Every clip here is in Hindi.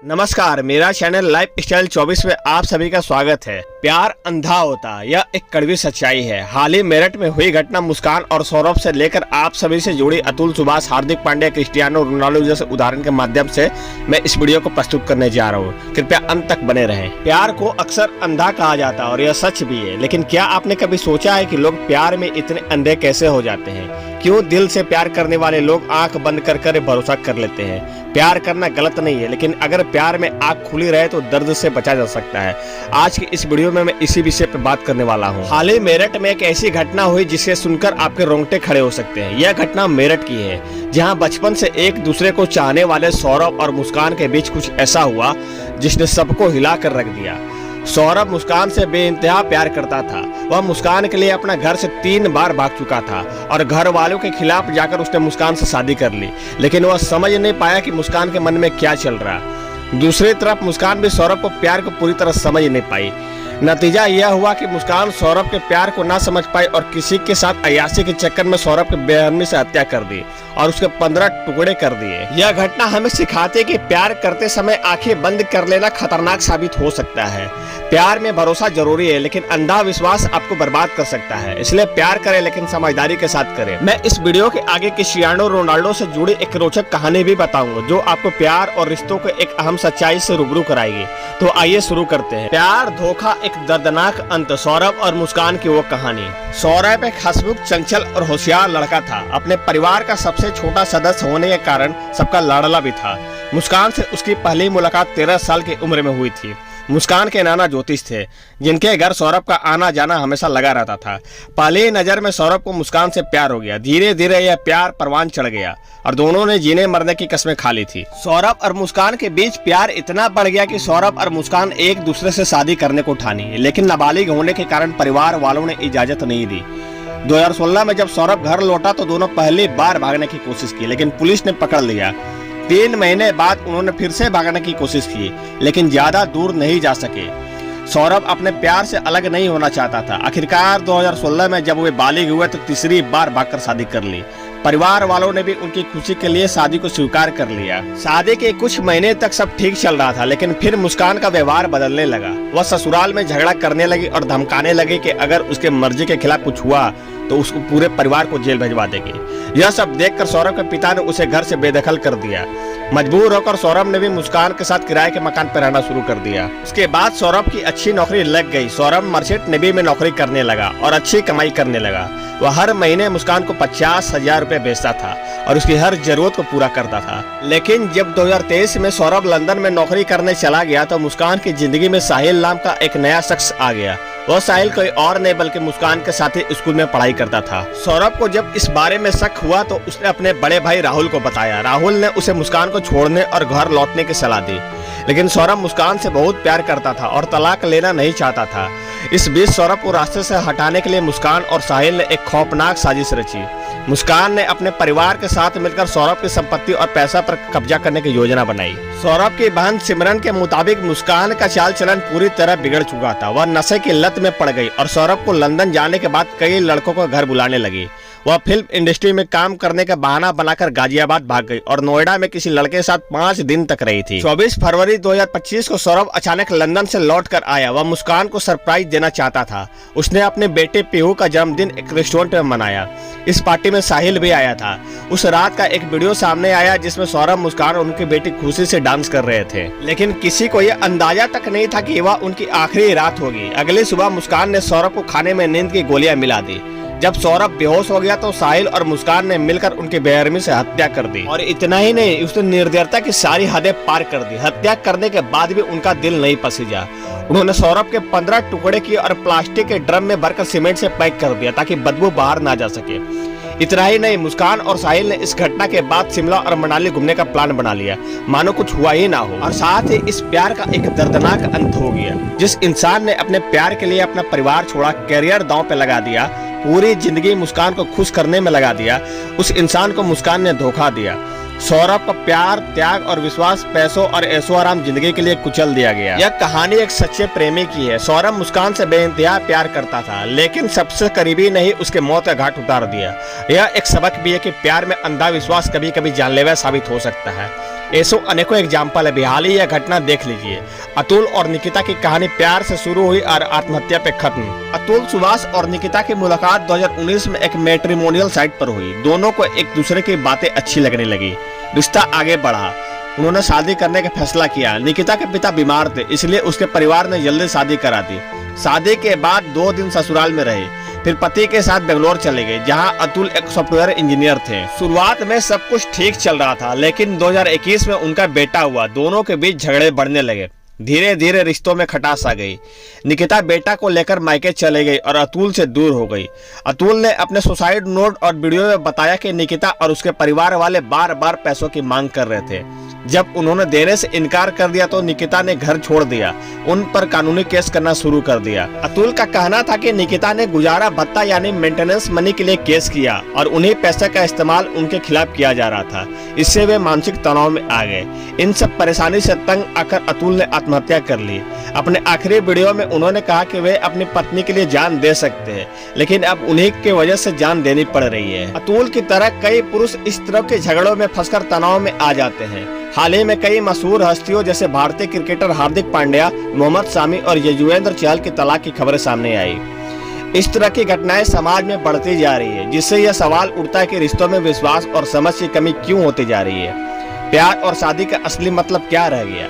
नमस्कार, मेरा चैनल लाइफ स्टाइल 24 में आप सभी का स्वागत है। प्यार अंधा होता, यह एक कड़वी सच्चाई है। हाल ही मेरठ में हुई घटना मुस्कान और सौरभ से लेकर आप सभी से जुड़ी अतुल, सुभाष, हार्दिक पांड्या, क्रिस्टियानो रोनाल्डो जैसे उदाहरण के माध्यम से मैं इस वीडियो को प्रस्तुत करने जा रहा हूँ। कृपया अंत तक बने रहें। प्यार को अक्सर अंधा कहा जाता है और यह सच भी है, लेकिन क्या आपने कभी सोचा है कि लोग प्यार में इतने अंधे कैसे हो जाते हैं? क्यों दिल से प्यार करने वाले लोग आंख बंद कर भरोसा कर लेते हैं? प्यार करना गलत नहीं है, लेकिन अगर प्यार में आंख खुली रहे तो दर्द से बचा जा सकता है। आज की इस वीडियो में मैं इसी विषय पर बात करने वाला हूँ। हाल ही मेरठ में एक ऐसी घटना हुई जिसे सुनकर आपके रोंगटे खड़े हो सकते हैं। यह घटना मेरठ की है, जहाँ बचपन से एक दूसरे को चाहने वाले सौरभ और मुस्कान के बीच कुछ ऐसा हुआ जिसने सबको हिला कर रख दिया। सौरभ मुस्कान से बेइंतहा प्यार करता था। वह मुस्कान के लिए अपना घर से 3 बार भाग चुका था और घर वालों के खिलाफ जाकर उसने मुस्कान से शादी कर ली, लेकिन वह समझ नहीं पाया कि मुस्कान के मन में क्या चल रहा। दूसरी तरफ मुस्कान भी सौरभ को प्यार को पूरी तरह समझ नहीं पाई। नतीजा यह हुआ कि मुस्कान सौरभ के प्यार को ना समझ पाई और किसी के साथ अय्याशी के चक्कर में सौरभ की बेरहमी से हत्या कर दी और उसके 15 टुकड़े कर दिए। यह घटना हमें सिखाती है कि प्यार करते समय आंखें बंद कर लेना खतरनाक साबित हो सकता है। प्यार में भरोसा जरूरी है, लेकिन अंधा विश्वास आपको बर्बाद कर सकता है। इसलिए प्यार करें, लेकिन समझदारी के साथ करें। मैं इस वीडियो के आगे क्रिस्टियानो रोनाल्डो से जुड़ी एक रोचक कहानी भी बताऊंगा, जो आपको प्यार और रिश्तों को एक अहम सच्चाई से रूबरू कराएगी। तो आइए शुरू करते हैं। प्यार धोखा, एक दर्दनाक अंत। सौरभ और मुस्कान की वो कहानी। सौरभ एक हंसमुख, चंचल और होशियार लड़का था। अपने परिवार का सबसे छोटा सदस्य होने के कारण सबका लाडला भी था। मुस्कान से उसकी पहली मुलाकात 13 साल की उम्र में हुई थी। मुस्कान के नाना ज्योतिष थे, जिनके घर सौरभ का आना जाना हमेशा लगा रहता था। पहली नजर में सौरभ को मुस्कान से प्यार हो गया। धीरे धीरे यह प्यार परवान चढ़ गया और दोनों ने जीने मरने की कस्में खा ली थी। सौरभ और मुस्कान के बीच प्यार इतना बढ़ गया कि सौरभ और मुस्कान एक दूसरे से शादी करने को ठानी, लेकिन नाबालिग होने के कारण परिवार वालों ने इजाजत नहीं दी। 2016 में जब सौरभ घर लौटा तो दोनों पहली बार भागने की कोशिश की, लेकिन पुलिस ने पकड़ लिया। 3 महीने बाद उन्होंने फिर से भागने की कोशिश की, लेकिन ज्यादा दूर नहीं जा सके। सौरभ अपने प्यार से अलग नहीं होना चाहता था। आखिरकार 2016 में जब वे बालिग हुए तो तीसरी बार भागकर शादी कर ली। परिवार वालों ने भी उनकी खुशी के लिए शादी को स्वीकार कर लिया। शादी के कुछ महीने तक सब ठीक चल रहा था, लेकिन फिर मुस्कान का व्यवहार बदलने लगा। वह ससुराल में झगड़ा करने लगी और धमकाने लगी कि अगर उसके मर्जी के खिलाफ कुछ हुआ तो उसको पूरे परिवार को जेल भिजवा देगी। यह सब देखकर सौरभ के पिता ने उसे घर से बेदखल कर दिया। मजबूर होकर सौरभ ने भी मुस्कान के साथ किराए के मकान पर रहना शुरू कर दिया। उसके बाद सौरभ की अच्छी नौकरी लग गई। सौरभ मर्चेंट नेवी में नौकरी करने लगा और अच्छी कमाई करने लगा। वह हर महीने मुस्कान को 50,000 रुपए भेजता था और उसकी हर जरूरत को पूरा करता था। लेकिन जब 2023 में सौरभ लंदन में नौकरी करने चला गया तो मुस्कान की जिंदगी में साहिल नाम का एक नया शख्स आ गया। वह साहिल कोई और नहीं बल्कि मुस्कान के साथ ही स्कूल में पढ़ाई करता था। सौरभ को जब इस बारे में शक हुआ तो उसने अपने बड़े भाई राहुल को बताया। राहुल ने उसे मुस्कान को छोड़ने और घर लौटने की सलाह दी, लेकिन सौरभ मुस्कान से बहुत प्यार करता था और तलाक लेना नहीं चाहता था। इस बीच सौरभ को रास्ते से हटाने के लिए मुस्कान और साहिल ने एक खौफनाक साजिश रची। मुस्कान ने अपने परिवार के साथ मिलकर सौरभ की संपत्ति और पैसा पर कब्जा करने की योजना बनाई। सौरभ की बहन सिमरन के मुताबिक मुस्कान का चाल चलन पूरी तरह बिगड़ चुका था। वह नशे की लत में पड़ गई और सौरभ को लंदन जाने के बाद कई लड़कों को घर बुलाने लगी। वह फिल्म इंडस्ट्री में काम करने का बहाना बनाकर गाजियाबाद भाग गई और नोएडा में किसी लड़के के साथ 5 दिन तक रही थी। 24 फरवरी 2025 को सौरभ अचानक लंदन से लौट कर आया। वह मुस्कान को सरप्राइज देना चाहता था। उसने अपने बेटे पीहू का जन्मदिन एक रेस्टोरेंट में मनाया। इस पार्टी में साहिल भी आया था। उस रात का एक वीडियो सामने आया जिसमें सौरभ, मुस्कान और उनकी बेटी खुशी से डांस कर रहे थे, लेकिन किसी को यह अंदाजा तक नहीं था कि वह उनकी आखिरी रात होगी। अगली सुबह मुस्कान ने सौरभ को खाने में नींद की गोलियां मिला दी। जब सौरभ बेहोश हो गया तो साहिल और मुस्कान ने मिलकर उनकी बेरहमी से हत्या कर दी। और इतना ही नहीं, उसने निर्दयता की सारी हदें पार कर दी। हत्या करने के बाद भी उनका दिल नहीं पसीजा। उन्होंने सौरभ के 15 टुकड़े किए और प्लास्टिक के ड्रम में भरकर सीमेंट से पैक कर दिया ताकि बदबू बाहर ना जा सके। इतना ही नहीं, मुस्कान और साहिल ने इस घटना के बाद शिमला और मनाली घूमने का प्लान बना लिया, मानो कुछ हुआ ही ना हो। और साथ ही इस प्यार का एक दर्दनाक अंत हो गया। जिस इंसान ने अपने प्यार के लिए अपना परिवार छोड़ा, कैरियर दांव पे लगा दिया, पूरी जिंदगी मुस्कान को खुश करने में लगा दिया, उस इंसान को मुस्कान ने धोखा दिया। सौरभ का प्यार, त्याग और विश्वास पैसों और ऐशो आराम जिंदगी के लिए कुचल दिया गया। यह कहानी एक सच्चे प्रेमी की है। सौरभ मुस्कान से बेइंतहा प्यार करता था, लेकिन सबसे करीबी ने ही उसके मौत का घाट उतार दिया। यह एक सबक भी है कि प्यार में अंधा विश्वास कभी कभी जानलेवा साबित हो सकता है। ऐसो अनेकों एग्जाम्पल है। हाल ही यह घटना देख लीजिए। अतुल और निकिता की कहानी प्यार से शुरू हुई और आत्महत्या पे खत्म। अतुल सुभाष और निकिता की मुलाकात 2019 में एक मैट्रिमोनियल साइट पर हुई। दोनों को एक दूसरे की बातें अच्छी लगने लगी, रिश्ता आगे बढ़ा। उन्होंने शादी करने का फैसला किया। निकिता के पिता बीमार थे, इसलिए उसके परिवार ने जल्दी शादी करा दी। शादी के बाद 2 दिन ससुराल में रहे, फिर पति के साथ बेंगलोर चले गए, जहां अतुल एक सॉफ्टवेयर इंजीनियर थे। शुरुआत में सब कुछ ठीक चल रहा था, लेकिन 2021 में उनका बेटा हुआ। दोनों के बीच झगड़े बढ़ने लगे। धीरे धीरे रिश्तों में खटास आ गई। निकिता बेटा को लेकर मायके चले गई और अतुल से दूर हो गई। अतुल ने अपने सुसाइड नोट और वीडियो में बताया कि निकिता और उसके परिवार वाले बार बार पैसों की मांग कर रहे थे। जब उन्होंने देने से इनकार कर दिया तो निकिता ने घर छोड़ दिया, उन पर कानूनी केस करना शुरू कर दिया। अतुल का कहना था कि निकिता ने गुजारा भत्ता यानी मेंटेनेंस मनी के लिए केस किया और उन्हीं पैसे का इस्तेमाल उनके खिलाफ किया जा रहा था। इससे वे मानसिक तनाव में आ गए। इन सब परेशानी से तंग आकर अतुल ने आत्महत्या कर ली। अपने आखिरी वीडियो में उन्होंने कहा कि वे अपनी पत्नी के लिए जान दे सकते हैं, लेकिन अब उन्हीं की वजह से जान देनी पड़ रही है। अतुल की तरह कई पुरुष इस तरह के झगड़ों में फंसकर तनाव में आ जाते हैं। हाल ही में कई मशहूर हस्तियों जैसे भारतीय क्रिकेटर हार्दिक पांड्या, मोहम्मद शामी और युजवेंद्र चहल की तलाक की खबरें सामने आई। इस तरह की घटनाएं समाज में बढ़ती जा रही है, जिससे यह सवाल उठता है कि रिश्तों में विश्वास और समझ की कमी क्यों होती जा रही है। प्यार और शादी का असली मतलब क्या रह गया?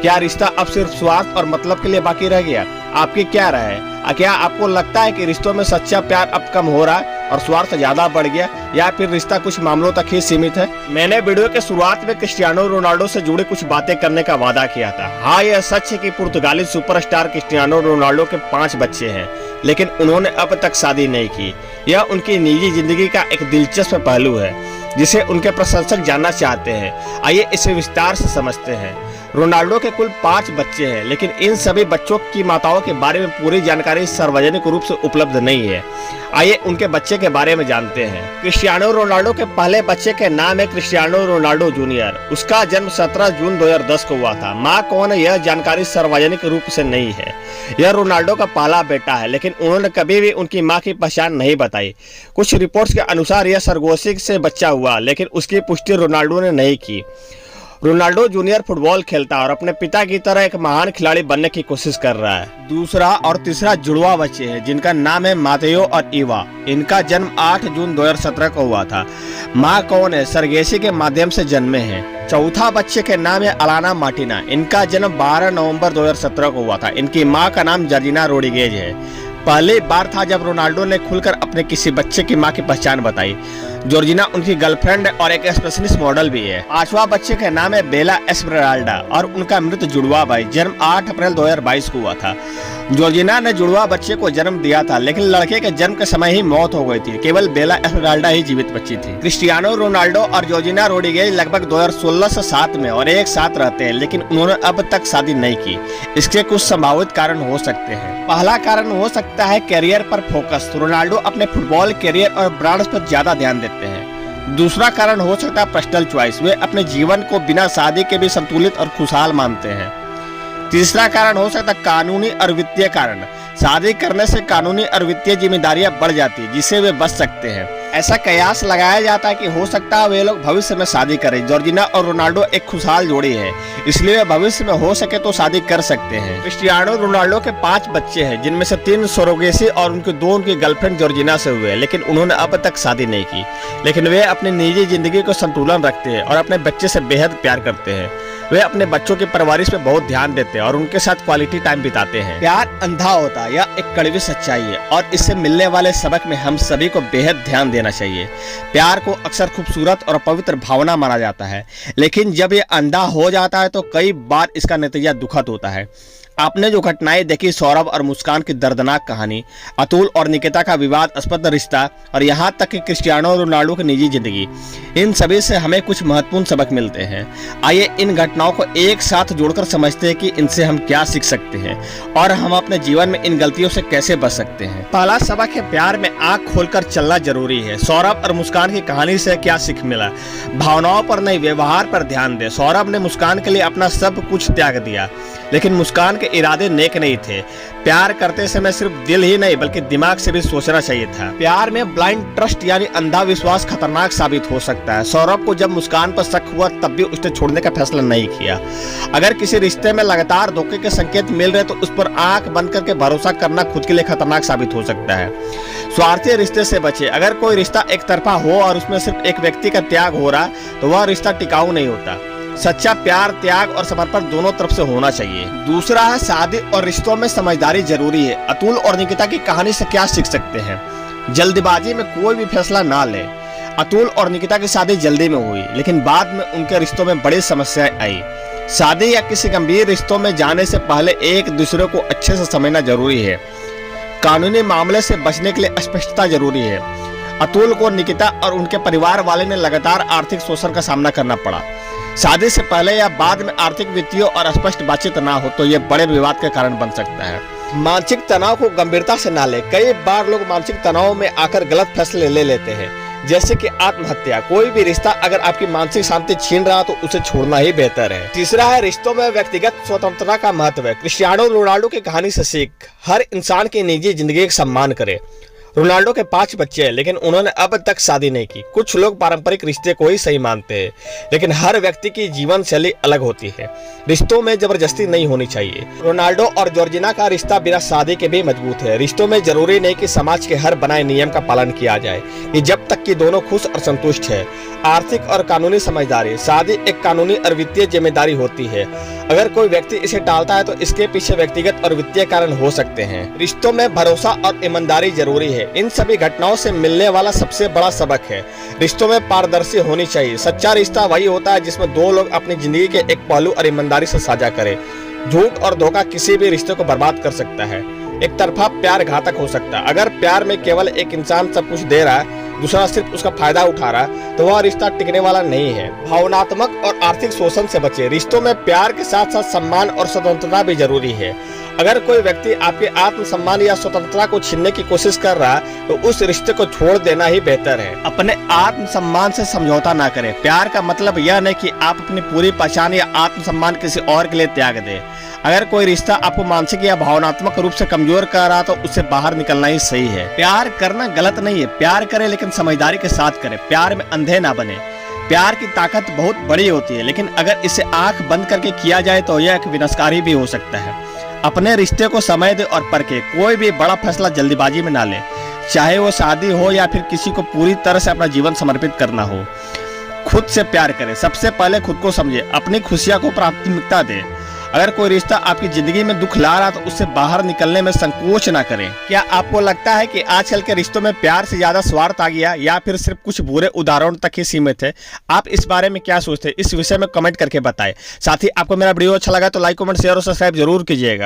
क्या रिश्ता अब सिर्फ स्वार्थ और मतलब के लिए बाकी रह गया? आपकी क्या राय है? क्या आपको लगता है कि रिश्तों में सच्चा प्यार अब कम हो रहा है और स्वार्थ ज्यादा बढ़ गया, या फिर रिश्ता कुछ मामलों तक ही सीमित है? मैंने वीडियो के शुरुआत में क्रिस्टियानो रोनाल्डो से जुड़ी कुछ बातें करने का वादा किया था। हाँ, यह सच है कि पुर्तगाली सुपरस्टार क्रिस्टियानो रोनाल्डो के 5 बच्चे हैं, लेकिन उन्होंने अब तक शादी नहीं की। यह उनकी निजी जिंदगी का एक दिलचस्प पहलू है जिसे उनके प्रशंसक जानना चाहते हैं। आइए इसे विस्तार से समझते हैं। रोनाल्डो के कुल 5 बच्चे हैं, लेकिन इन सभी बच्चों की माताओं के बारे में पूरी जानकारी सार्वजनिक रूप से उपलब्ध नहीं है। आइए उनके बच्चे के बारे में जानते हैं। क्रिस्टियानो रोनाल्डो के पहले बच्चे के नाम है क्रिस्टियानो रोनाल्डो जूनियर। उसका जन्म 17 जून 2010 को हुआ था। माँ कौन है यह जानकारी सार्वजनिक रूप से नहीं है। यह रोनाल्डो का पहला बेटा है, लेकिन उन्होंने कभी भी उनकी माँ की पहचान नहीं बताई। कुछ रिपोर्ट्स के अनुसार यह सरगोशी से बच्चा हुआ, लेकिन उसकी पुष्टि रोनाल्डो ने नहीं की। रोनाल्डो जूनियर फुटबॉल खेलता है और अपने पिता की तरह एक महान खिलाड़ी बनने की कोशिश कर रहा है। दूसरा और तीसरा जुड़वा बच्चे हैं, जिनका नाम है मातेयो और ईवा। इनका जन्म 8 जून 2017 को हुआ था। माँ कौन है? सरगेसी के माध्यम से जन्मे हैं। चौथा बच्चे के नाम है अलाना मार्टिना। इनका जन्म 12 नवंबर 2017 को हुआ था। इनकी माँ का नाम जॉर्जिना रोड्रिगेज है। पहली बार था जब रोनाल्डो ने खुलकर अपने किसी बच्चे की मां की पहचान बताई। जॉर्जिना उनकी गर्लफ्रेंड और एक एक्सप्रेशनिस्ट मॉडल भी है। 5वां बच्चे का नाम है बेला एस्मेराल्डा और उनका मृत जुड़वा भाई जन्म 8 अप्रैल 2022 को हुआ था। जॉर्जिना ने जुड़वा बच्चे को जन्म दिया था, लेकिन लड़के के जन्म के समय ही मौत हो गई थी। केवल बेला एस्मेराल्डा ही जीवित बची थी। क्रिस्टियानो रोनाल्डो और जॉर्जिना रोड्रिगेज लगभग 2016 से साथ में और एक साथ रहते हैं, लेकिन उन्होंने अब तक शादी नहीं की। इसके कुछ संभावित कारण हो सकते हैं। पहला कारण हो सकता है कैरियर पर फोकस। रोनाल्डो अपने फुटबॉल कैरियर और ब्रांड्स पर ज्यादा ध्यान देते हैं। दूसरा कारण हो सकता है पर्सनल चॉइस। वे अपने जीवन को बिना शादी के भी संतुलित और खुशहाल मानते हैं। तीसरा कारण हो सकता है कानूनी और वित्तीय कारण। शादी करने से कानूनी और वित्तीय जिम्मेदारियां बढ़ जाती है, जिससे वे बच सकते हैं। ऐसा कयास लगाया जाता है कि हो सकता है वे लोग भविष्य में शादी करें। जॉर्जिना और रोनाल्डो एक खुशहाल जोड़ी है, इसलिए वे भविष्य में हो सके तो शादी कर सकते हैं। क्रिस्टियानो रोनाल्डो के 5 बच्चे हैं, जिनमें से 3 सरोगेसी और उनके 2 उनकी गर्लफ्रेंड जॉर्जिना से हुए, लेकिन उन्होंने अब तक शादी नहीं की। लेकिन वे अपनी निजी जिंदगी को संतुलन रखते हैं और अपने बच्चे से बेहद प्यार करते हैं। वे अपने बच्चों की परवरिश पे बहुत ध्यान देते हैं और उनके साथ क्वालिटी टाइम बिताते हैं। प्यार अंधा होता है, यह एक कड़वी सच्चाई है और इससे मिलने वाले सबक में हम सभी को बेहद ध्यान देना चाहिए। प्यार को अक्सर खूबसूरत और पवित्र भावना माना जाता है, लेकिन जब ये अंधा हो जाता है तो कई बार इसका नतीजा दुखद होता है। आपने जो घटनाएं देखी, सौरभ और मुस्कान की दर्दनाक कहानी, अतुल और निकिता का विवादास्पद रिश्ता और यहाँ तक कि क्रिस्टियानो रोनाल्डो की निजी जिंदगी, इन सभी से हमें कुछ महत्वपूर्ण सबक मिलते हैं। आइए इन घटनाओं को एक साथ जोड़कर समझते हैं कि इनसे हम क्या सीख सकते हैं और हम अपने जीवन में इन गलतियों से कैसे बच सकते हैं। पहला सबक है, प्यार में आंख खोलकर चलना जरूरी है। सौरभ और मुस्कान की कहानी से क्या सीख मिला? भावनाओं पर नहीं, व्यवहार पर ध्यान दें। सौरभ ने मुस्कान के लिए अपना सब कुछ त्याग दिया, लेकिन मुस्कान उनके इरादे नेक नहीं थे। प्यार करते समय सिर्फ दिल ही नहीं बल्कि दिमाग से भी सोचना चाहिए था। प्यार में ब्लाइंड ट्रस्ट यानी अंधा विश्वास खतरनाक साबित हो सकता है। सौरभ को जब मुस्कान पर शक हुआ तब भी उसने छोड़ने का फैसला नहीं किया। अगर किसी रिश्ते में लगातार धोखे के संकेत मिल रहे तो उस पर आंख बंद करके भरोसा करना खुद के लिए खतरनाक साबित हो सकता है। स्वार्थी रिश्ते से बचे। अगर कोई रिश्ता एक तरफा हो और उसमें सिर्फ एक व्यक्ति का त्याग हो रहा तो वह रिश्ता टिकाऊ नहीं होता। सच्चा प्यार त्याग और समर्पण दोनों तरफ से होना चाहिए। दूसरा है शादी और रिश्तों में समझदारी जरूरी है। अतुल और निकिता की कहानी से क्या सीख सकते हैं? जल्दबाजी में कोई भी फैसला ना ले। अतुल और निकिता की शादी जल्दी में हुई लेकिन बाद में उनके रिश्तों में बड़ी समस्याएं आई। शादी या किसी गंभीर रिश्तों में जाने से पहले एक दूसरे को अच्छे से समझना जरूरी है। कानूनी मामले से बचने के लिए स्पष्टता जरूरी है। अतुल को निकिता और उनके परिवार वाले ने लगातार आर्थिक शोषण का सामना करना पड़ा। शादी से पहले या बाद में आर्थिक वित्तीय और स्पष्ट बातचीत ना हो तो यह बड़े विवाद के कारण बन सकता है। मानसिक तनाव को गंभीरता से ना ले। कई बार लोग मानसिक तनाव में आकर गलत फैसले ले लेते हैं, जैसे कि आत्महत्या। कोई भी रिश्ता अगर आपकी मानसिक शांति छीन रहा तो उसे छोड़ना ही बेहतर है। तीसरा है रिश्तों में व्यक्तिगत स्वतंत्रता का महत्व है। क्रिस्टियानो रोनाल्डो की कहानी से सीख। हर इंसान की निजी जिंदगी का सम्मान करे। रोनाल्डो के 5 बच्चे हैं लेकिन उन्होंने अब तक शादी नहीं की। कुछ लोग पारंपरिक रिश्ते को ही सही मानते हैं लेकिन हर व्यक्ति की जीवन शैली अलग होती है। रिश्तों में जबरदस्ती नहीं होनी चाहिए। रोनाल्डो और जॉर्जिना का रिश्ता बिना शादी के भी मजबूत है। रिश्तों में जरूरी नहीं कि समाज के हर बनाए नियम का पालन किया जाए, ये जब तक कि दोनों खुश और संतुष्ट है। आर्थिक और कानूनी समझदारी। शादी एक कानूनी और वित्तीय जिम्मेदारी होती है। अगर कोई व्यक्ति इसे टालता है तो इसके पीछे व्यक्तिगत और वित्तीय कारण हो सकते हैं। रिश्तों में भरोसा और ईमानदारी जरूरी है। इन सभी घटनाओं से मिलने वाला सबसे बड़ा सबक है रिश्तों में पारदर्शी होनी चाहिए। सच्चा रिश्ता वही होता है जिसमें दो लोग अपनी जिंदगी के एक पहलू और ईमानदारी से साझा करें। झूठ और धोखा किसी भी रिश्ते को बर्बाद कर सकता है। एक तरफा प्यार घातक हो सकता है। अगर प्यार में केवल एक इंसान सब कुछ दे रहा है, दूसरा सिर्फ उसका फायदा उठा रहा है तो वह रिश्ता टिकने वाला नहीं है। भावनात्मक और आर्थिक शोषण से बचे। रिश्तों में प्यार के साथ साथ सम्मान और स्वतंत्रता भी जरूरी है। अगर कोई व्यक्ति आपके आत्मसम्मान या स्वतंत्रता को छीनने की कोशिश कर रहा है तो उस रिश्ते को छोड़ देना ही बेहतर है। अपने आत्मसम्मान से समझौता ना करें। प्यार का मतलब यह नहीं कि आप अपनी पूरी पहचान या आत्मसम्मान किसी और के लिए त्याग दें। अगर कोई रिश्ता आपको मानसिक या भावनात्मक रूप से कमजोर कर रहा तो उससे बाहर निकलना ही सही है। प्यार करना गलत नहीं है। प्यार करें लेकिन समझदारी के साथ करें। प्यार में अंधे ना बने। प्यार की ताकत बहुत बड़ी होती है लेकिन अगर इसे आंख बंद करके किया जाए तो यह एक विनाशकारी भी हो सकता है। अपने रिश्ते को समय दे और परखे। कोई भी बड़ा फैसला जल्दीबाजी में ना ले, चाहे वो शादी हो या फिर किसी को पूरी तरह से अपना जीवन समर्पित करना हो। खुद से प्यार करें। सबसे पहले खुद को समझे। अपनी खुशियां को प्राथमिकता दें। अगर कोई रिश्ता आपकी जिंदगी में दुख ला रहा तो उससे बाहर निकलने में संकोच ना करें। क्या आपको लगता है कि आजकल के रिश्तों में प्यार से ज्यादा स्वार्थ आ गया या फिर सिर्फ कुछ बुरे उदाहरणों तक ही सीमित है? आप इस बारे में क्या सोचते हैं? इस विषय में कमेंट करके बताएं। साथ ही आपको मेरा वीडियो अच्छा लगा तो लाइक, कमेंट, शेयर और सब्सक्राइब जरूर कीजिएगा।